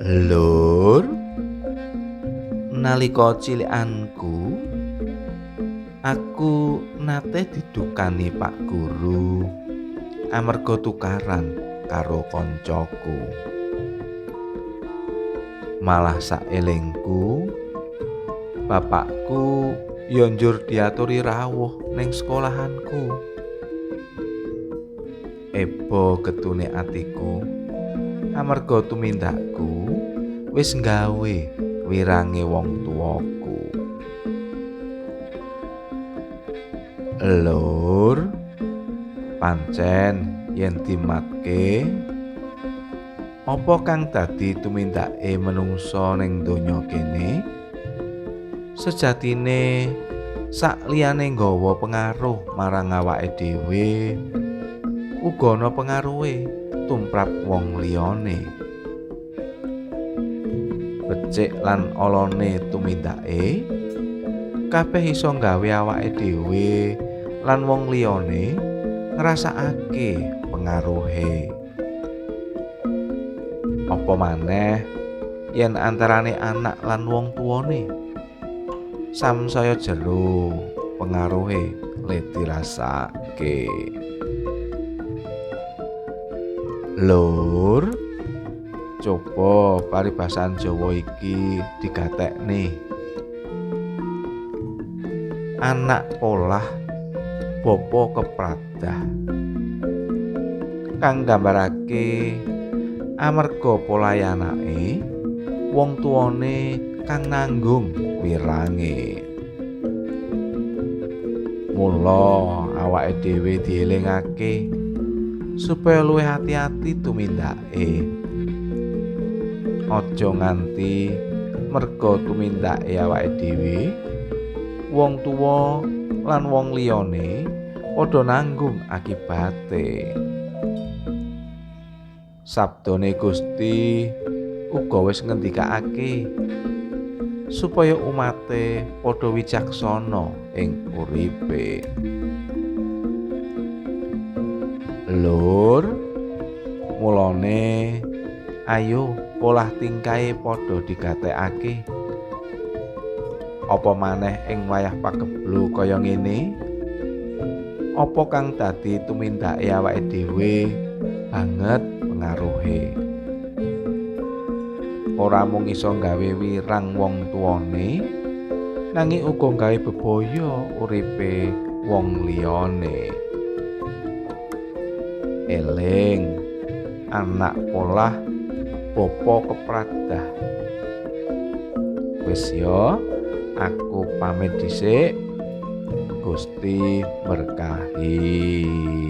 Lur, nalika cilikanku, aku nate didukani Pak Guru amarga tukaran karo koncoku. Malah saelingku, bapakku ya njur diaturi rawuh ning sekolahanku. Ebo getune atiku amarga tumindakku wis nggawe wirange wong tuwaku. Lur, pancen yen dimatke apa kang dadi tumindake menungsa ning donya kene sejatine sak liyane nggawa pengaruh marang awake dhewe uga ana pengaruhe tumrap wong liyane. Becik lan olone tumindake kabeh iso nggawe awake dhewe lan wong liyane ngrasakake pengaruhe. Apa maneh yen antarane anak lan wong tuwane samsaya jero pengaruhe le dirasake. Lur, coba paribasan Jawa iki digatekne. Anak polah bapa kepradah, kang nggambarake amarga polahe anake wong tuwane kang nanggung wirange. Mula awake dhewe dielingake supaya luwih hati-hati tumindake. Aja nganti merga tumindake awake dhewe wong tuwa lan wong liyane padha nanggung akibate. Sabdane Gusti uga wis ngendikake supaya umate padha wicaksana ing uripe. Lur, mulane ayo polah tingkahe padha digatekake. Apa maneh ing wayah pageblu kaya ngene? Apa kang dadi tumindake awake dhewe banget pengaruhe. Ora mung iso nggawe wirang wong tuwane, nanging uga nggawe bebaya uripe wong liyane. Eling, anak polah bapa kepradah. Wis ya, aku pamit dhisik. Gusti berkahi.